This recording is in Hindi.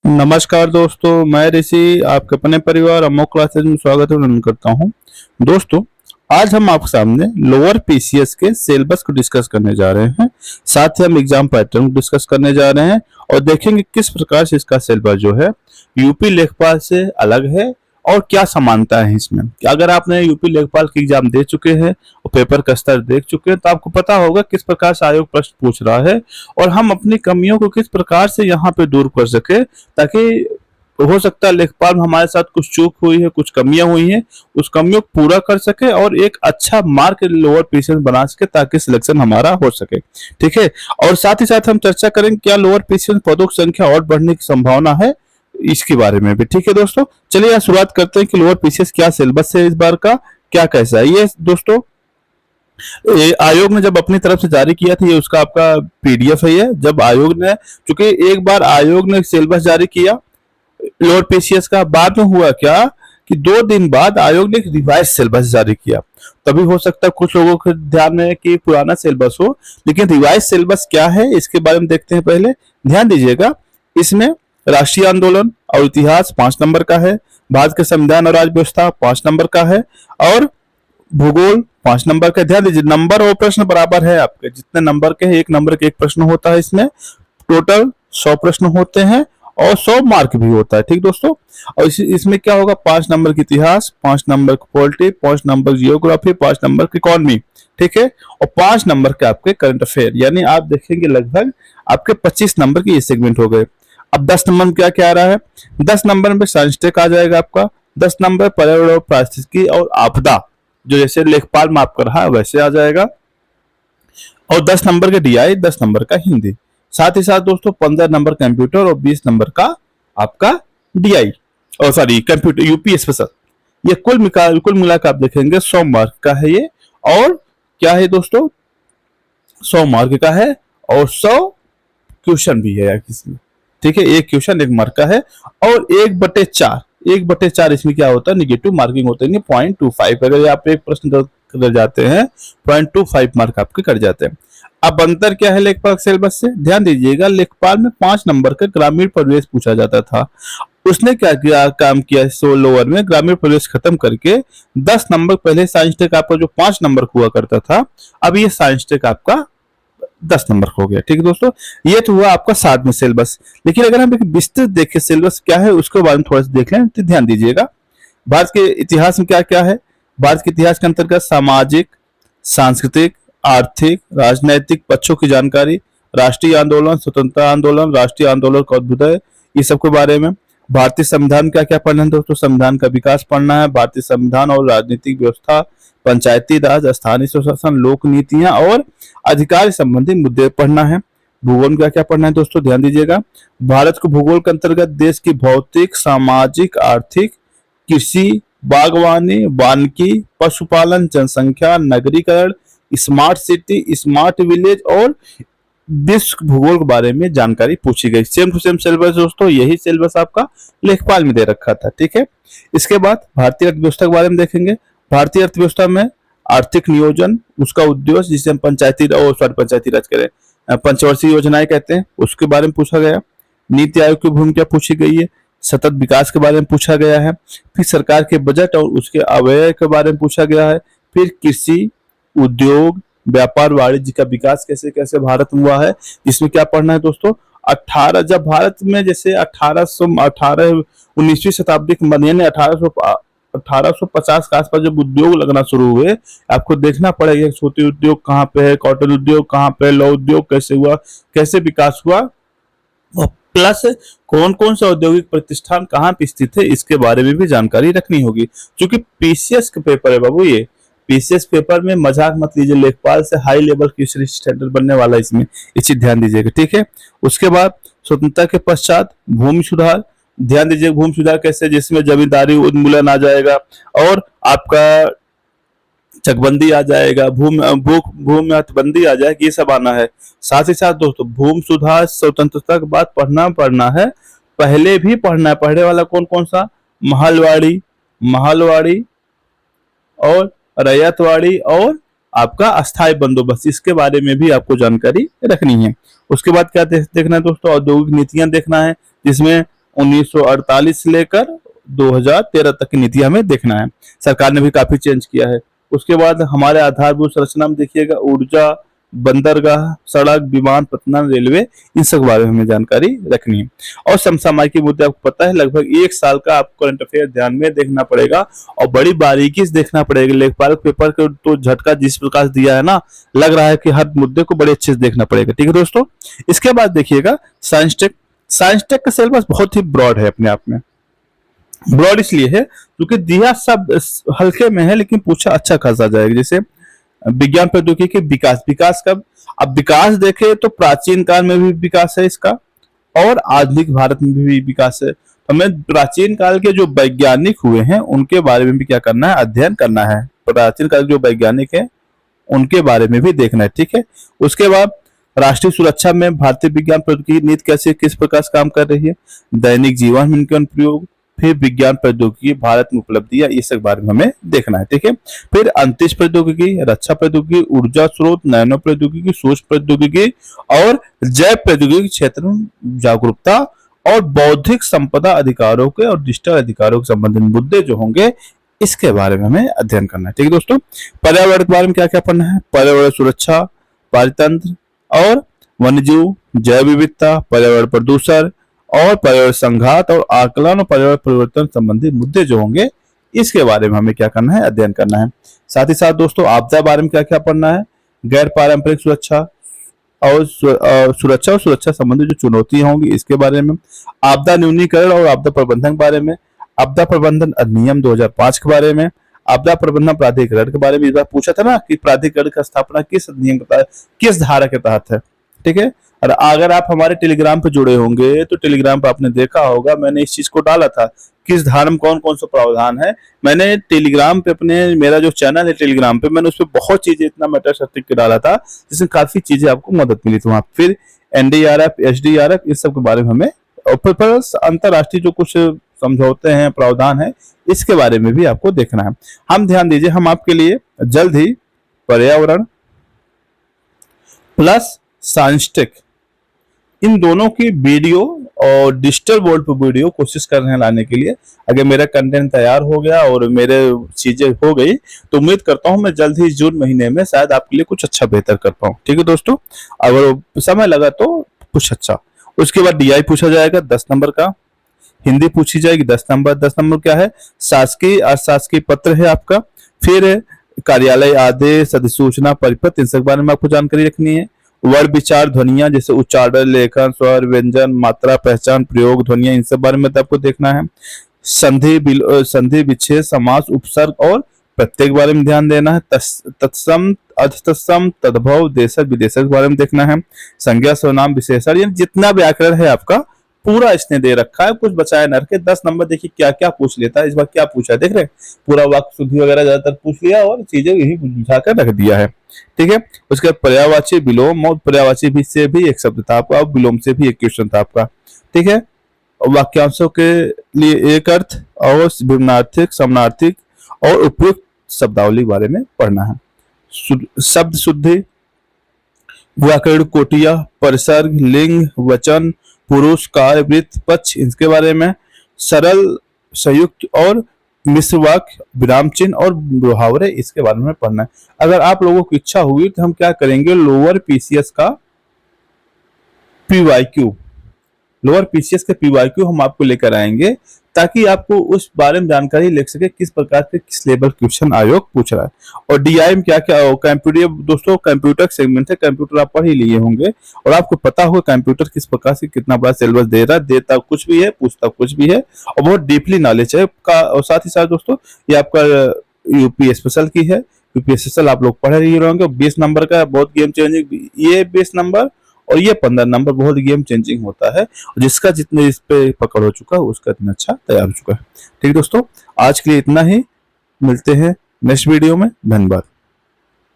नमस्कार दोस्तों, मैं ऋषि आपके अपने परिवार अमोक क्लासेज में स्वागत अभिनंदन करता हूं। दोस्तों, आज हम आपके सामने लोअर पीसीएस के सिलेबस को डिस्कस करने जा रहे हैं। साथ ही हम एग्जाम पैटर्न को डिस्कस करने जा रहे हैं और देखेंगे किस प्रकार से इसका सिलेबस जो है यूपी लेखपाल से अलग है और क्या समानता है इसमें। अगर आपने यूपी लेखपाल के एग्जाम दे चुके हैं और पेपर का स्तर देख चुके हैं तो आपको पता होगा किस प्रकार से आयोग प्रश्न पूछ रहा है और हम अपनी कमियों को किस प्रकार से यहाँ पे दूर कर सके, ताकि हो सकता है लेखपाल में हमारे साथ कुछ चूक हुई है, कुछ कमियां हुई हैं, उस कमियों को पूरा कर सके और एक अच्छा मार्क लोअर पीसीएस बना सके ताकि सिलेक्शन हमारा हो सके। ठीक है, और साथ ही साथ हम चर्चा करेंगे क्या लोअर पीसीएस पदों की संख्या और बढ़ने की संभावना है, इसके बारे में भी। ठीक है दोस्तों, चलिए यहाँ शुरुआत करते हैं कि लोअर पीसीएस क्या सिलेबस है इस बार का, क्या कैसा है ये। दोस्तों, आयोग ने जब अपनी तरफ से जारी किया था, ये उसका आपका पीडीएफ है। ये जब आयोग ने, क्योंकि एक बार आयोग ने सिलेबस जारी किया लोअर पीसीएस का, बाद में हुआ क्या कि 2 दिन बाद आयोग ने एक रिवाइज सिलेबस जारी किया। तभी हो सकता है कुछ लोगों के ध्यान में कि पुराना सिलेबस हो, लेकिन रिवाइज सिलेबस क्या है इसके बारे में देखते हैं। पहले ध्यान दीजिएगा, इसमें राष्ट्रीय आंदोलन और इतिहास 5 नंबर का है, भारत के संविधान और राज्य व्यवस्था 5 नंबर का है, और भूगोल 5 नंबर का। ध्यान दीजिए, नंबर और प्रश्न बराबर है आपके, जितने नंबर के हैं 1 नंबर के 1 प्रश्न होता है इसमें। टोटल 100 प्रश्न होते हैं और 100 मार्क भी होता है। ठीक दोस्तों, और इसमें क्या होगा, 5 नंबर की इतिहास, 5 नंबर की पॉलिटी, 5 नंबर की जियोग्राफी, 5 नंबर की इकोनॉमी। ठीक है, और 5 नंबर के आपके करंट अफेयर, यानी आप देखेंगे लगभग आपके 25 नंबर की ये सेगमेंट हो गए। अब 10 नंबर में क्या क्या आ रहा है, 10 नंबर में साइंस टेक आ जाएगा आपका, 10 नंबर पर्यावरण और पारिस्थितिकी और आपदा, जो जैसे लेखपाल में आपका रहा वैसे आ जाएगा, और 10 नंबर का डीआई, 10 नंबर का हिंदी। साथ ही साथ दोस्तों 15 नंबर कंप्यूटर और 20 नंबर का आपका डीआई और सॉरी कंप्यूटर यूपी स्पेशल। ये कुल मिलाकर आप देखेंगे 100 मार्क का है ये, और क्या है दोस्तों, 100 मार्क का है और 100 क्वेश्चन भी है इसमें। ठीक है, 1 क्वेश्चन 1 मार्क का है, और 1/4 इसमें क्या होता है, निगेटिव मार्किंग होता है 0.25। अगर आप एक प्रश्न कर जाते हैं 0.25 मार्क आपके कट जाते हैं। अब अंतर क्या है लेखपाल सिलेबस से, ध्यान दीजिएगा। लेखपाल में 5 नंबर का ग्रामीण परिवेश पूछा जाता था, उसने क्या किया, काम किया सो लोअर में ग्रामीण परिवेश खत्म करके 10 नंबर, पहले साइंस टेक आपका जो 5 नंबर हुआ करता था, अब ये साइंस टेक आपका 10 नंबर हो गया। ठीक है दोस्तों, ये तो हुआ आपका 7 में सिलेबस। लेकिन अगर हम एक विस्तृत देखें सिलेबस क्या है उसके बारे में थोड़ा सा देख लें तो ध्यान दीजिएगा। भारत के इतिहास में क्या क्या है, भारत के इतिहास के अंतर्गत सामाजिक, सांस्कृतिक, आर्थिक, राजनैतिक पक्षों की जानकारी, राष्ट्रीय आंदोलन, स्वतंत्रता आंदोलन, राष्ट्रीय आंदोलन का अभ्युदय, ये सब के बारे में। भारतीय संविधान क्या क्या पढ़ना है दोस्तों, संविधान का विकास पढ़ना है, भारतीय संविधान और राजनीतिक व्यवस्था, पंचायती राज, स्थानीय स्वशासन, लोक नीतियां और अधिकार संबंधी मुद्दे पढ़ना है। भूगोल में क्या क्या पढ़ना है दोस्तों, ध्यान दीजिएगा। भारत को भूगोल के अंतर्गत देश की भौतिक, सामाजिक, आर्थिक, कृषि, बागवानी, वानिकी, पशुपालन, जनसंख्या, नगरीकरण, स्मार्ट सिटी, स्मार्ट विलेज और विश्व भूगोल के बारे में जानकारी पूछी गई। सेम टू सेम सिलेबस दोस्तों, यही सिलेबस आपका लेखपाल में दे रखा था। ठीक है, इसके बाद भारतीय अर्थव्यवस्था के बारे में देखेंगे। भारतीय अर्थव्यवस्था में आर्थिक नियोजन, उसका उद्देश्य, जिसे हम पंचायती राज करें, पंचवर्षीय योजनाएं कहते हैं, उसके बारे में पूछा गया। नीति आयोग की भूमिका पूछी गई है, सतत विकास के बारे में पूछा गया है, फिर सरकार के बजट और उसके अव्यय के बारे में पूछा गया है, फिर कृषि, उद्योग, व्यापार, वाणिज्य का विकास कैसे कैसे भारत में हुआ है, इसमें क्या पढ़ना है दोस्तों। 18 जब भारत में जैसे 19वीं शताब्दी के मध्य में 1850 के आसपास जब उद्योग लगना शुरू हुए, आपको देखना पड़ेगा छोटे उद्योग कहाँ पे है, कॉटन उद्योग कहाँ पे, लौह उद्योग कैसे हुआ, कैसे विकास हुआ, प्लस कौन कौन से औद्योगिक प्रतिष्ठान कहाँ पे स्थित है, इसके बारे में भी जानकारी रखनी होगी। क्योंकि पीसीएस का पेपर है बाबू, ये पीसीएस पेपर में मजाक मत लीजिए, लेखपाल से हाई लेवल की स्टैंडर्ड बनने वाला इसमें, ये चीज ध्यान दीजिएगा। ठीक है, उसके बाद स्वतंत्रता के पश्चात भूमि सुधार, ध्यान दीजिए भूमि सुधार कैसे, जिसमें जमींदारी उन्मूलन आ जाएगा और आपका चकबंदी आ जाएगा, भूमि हथबंदी आ जाएगी, ये सब आना है। साथ ही साथ दोस्तों भूमि सुधार स्वतंत्रता के बाद पढ़ना है, पहले भी पढ़ना है। पढ़ने वाला कौन कौन सा, महलवाड़ी और रैयतवाड़ी और आपका अस्थायी बंदोबस्त, इसके बारे में भी आपको जानकारी रखनी है। उसके बाद क्या देखना है दोस्तों, औद्योगिक नीतियां देखना है, जिसमें 1948 से लेकर 2013 तक की नीति हमें देखना है। सरकार ने भी काफी चेंज किया है। उसके बाद हमारे आधारभूत संरचना में देखिएगा, ऊर्जा, बंदरगाह, सड़क, विमान पत्तन, रेलवे, इन सब के बारे में हमें जानकारी रखनी है। और समसामयिक के मुद्दे आपको पता है, लगभग 1 साल का आपको करंट अफेयर ध्यान में देखना पड़ेगा और बड़ी बारीकी से देखना पड़ेगा। लेखपाल पेपर को तो झटका जिस प्रकार दिया है ना, लग रहा है कि हर मुद्दे को बड़े अच्छे से देखना पड़ेगा। ठीक है दोस्तों। इसके बाद देखिएगा साइंस टेक। साइंस टेक का सिलेबस बहुत ही ब्रॉड है अपने आप में। ब्रॉड इसलिए है क्योंकि दिया सब हल्के में है लेकिन पूछा अच्छा खासा जाएगा। जैसे विज्ञान प्रौद्योगिकी विकास, विकास कब, अब विकास देखे तो प्राचीन काल में भी विकास है इसका और आधुनिक भारत में भी विकास है। तो हमें प्राचीन काल के जो वैज्ञानिक हुए हैं उनके बारे में भी क्या करना है, अध्ययन करना है। प्राचीन काल के जो वैज्ञानिक हैं उनके बारे में भी देखना है। ठीक है। उसके बाद राष्ट्रीय सुरक्षा में भारतीय विज्ञान प्रौद्योगिकी नीति कैसे किस प्रकार से काम कर रही है, दैनिक जीवन में इनके अनुप्रयोग, फिर विज्ञान प्रौद्योगिकी भारत में उपलब्धियां, ये सब बारे में हमें देखना है। ठीक है। फिर अंतरिक्ष प्रौद्योगिकी, रक्षा प्रौद्योगिकी, ऊर्जा स्रोत, नैनो प्रौद्योगिकी, सूक्ष्म प्रौद्योगिकी और जैव प्रौद्योगिकी क्षेत्र में जागरूकता और बौद्धिक संपदा अधिकारों के और डिजिटल अधिकारों के संबंधित मुद्दे जो होंगे इसके बारे में हमें अध्ययन करना है। ठीक है दोस्तों। पर्यावरण के बारे में क्या क्या पढ़ना है, पर्यावरण सुरक्षा, पारितंत्र और वन्यजीव, जैव विविधता, पर्यावरण प्रदूषण और पर्यावरण संघात और आकलन और पर्यावरण परिवर्तन संबंधी मुद्दे जो होंगे इसके बारे में हमें क्या करना है, अध्ययन करना है। साथ ही साथ दोस्तों आपदा बारे में क्या क्या पढ़ना है, गैर पारंपरिक सुरक्षा और सुरक्षा संबंधी जो चुनौतियां होंगी इसके बारे में, आपदा न्यूनीकरण और आपदा प्रबंधन के बारे में, आपदा प्रबंधन अधिनियम 2005 के बारे में, आपदा प्रबंधन प्राधिकरण के बारे में। इस बार पूछा था ना कि प्राधिकरण का स्थापना किस अधिनियम के तहत, किस धारा के तहत है। ठीक है। और अगर आप हमारे टेलीग्राम पे जुड़े होंगे तो टेलीग्राम पे आपने देखा होगा मैंने इस चीज को डाला था, किस धारा में कौन कौन सा प्रावधान है। मैंने टेलीग्राम पे अपने, मेरा जो चैनल है टेलीग्राम पे, मैंने उस पर बहुत चीजें इतना मैटर सर्टिक के डाला था जिसमें काफी चीजें आपको मदद मिली थी वहां। फिर एनडीआरएफ, एसडीआरएफ, इस सब के बारे में हमें, और फिर अंतरराष्ट्रीय जो कुछ समझौते हैं, प्रावधान है, इसके बारे में भी आपको देखना है। हम ध्यान दीजिए, हम आपके लिए जल्द ही पर्यावरण प्लस साइंस टेक इन दोनों की वीडियो और डिजिटल बोर्ड पर वीडियो कोशिश कर रहे हैं लाने के लिए। अगर मेरा कंटेंट तैयार हो गया और मेरे चीजें हो गई तो उम्मीद करता हूं मैं जल्द ही जून महीने में शायद आपके लिए कुछ अच्छा बेहतर कर पाऊं। ठीक है दोस्तों। अगर समय लगा तो कुछ अच्छा। उसके बाद डीआई पूछा जाएगा 10 नंबर का, हिंदी पूछी जाएगी 10 नंबर। 10 नंबर क्या है, शासकीय अशासकीय पत्र है आपका, फिर कार्यालय आदेश, अधिसूचना, परिपत्र, इन सब बारे में आपको जानकारी रखनी है। वर्ण विचार, ध्वनियां जैसे उच्चारण, लेखन, स्वर, व्यंजन, मात्रा, पहचान, प्रयोग, ध्वनियां, इन सब बारे में आपको देखना है। संधि, विच्छेद, समास, उपसर्ग और प्रत्येक बारे में ध्यान देना है। तत्सम, अर्थतत्सम, तद्भव, देशक, विदेशक के बारे में देखना है। संज्ञा, सर्वनाम, विशेषण, ये जितना व्याकरण है आपका पूरा इसने दे रखा है, कुछ बचाया न रखे। 10 नंबर देखिए क्या क्या पूछ लेता है। इस बार क्या पूछा है देख रहे हैं, पूरा वाक्य शुद्धि वगैरह ज्यादातर पूछ लिया और चीजें यही बुझा कर रख दिया है। ठीक है। उसके बाद पर्यायवाची, विलोम, और पर्यायवाची भी से भी एक शब्द था आपका और विलोम से भी एक क्वेश्चन था आपका। ठीक है। और वाक्यांशों के लिए एक अर्थ और विमनार्थिक, समानार्थिक और उपयुक्त शब्दावली के बारे में पढ़ना है। शब्द शुद्धि, व्याकरण कोटिया, परिसर्ग, लिंग, वचन, पुरुष, कार्य, वृत्त, पक्ष, इसके बारे में, सरल, संयुक्त और मिश्र वाक्य, विराम चिन्ह और मुहावरे, इसके बारे में पढ़ना है। अगर आप लोगों की इच्छा हुई तो हम क्या करेंगे, लोअर पीसीएस का पीवाईक्यू, लोअर पीसीएस के पीवाईक्यू हम आपको लेकर आएंगे ताकि आपको उस बारे में जानकारी ले सके किस प्रकार के किस लेवल क्वेश्चन आयोग पूछ रहा है। और डीआई में क्या क्या, कंप्यूटर दोस्तों, कंप्यूटर सेगमेंट है, कंप्यूटर आप पढ़ ही लिए होंगे और आपको पता होगा कंप्यूटर किस प्रकार से कितना बड़ा सिलेबस दे रहा है, देता कुछ भी है, पूछता कुछ भी है और बहुत डीपली नॉलेज है का। और साथ ही साथ दोस्तों ये आपका यूपी स्पेशल की है, यूपी स्पेशल आप लोग पढ़ रहे होंगे। 20 नंबर का बहुत गेम चेंजिंग, ये 20 नंबर और ये 15 नंबर बहुत गेम चेंजिंग होता है। जिसका जितने इस पे पकड़ हो चुका है उसका इतना अच्छा तैयार हो चुका है। ठीक है दोस्तों, आज के लिए इतना ही, मिलते हैं नेक्स्ट वीडियो में। धन्यवाद।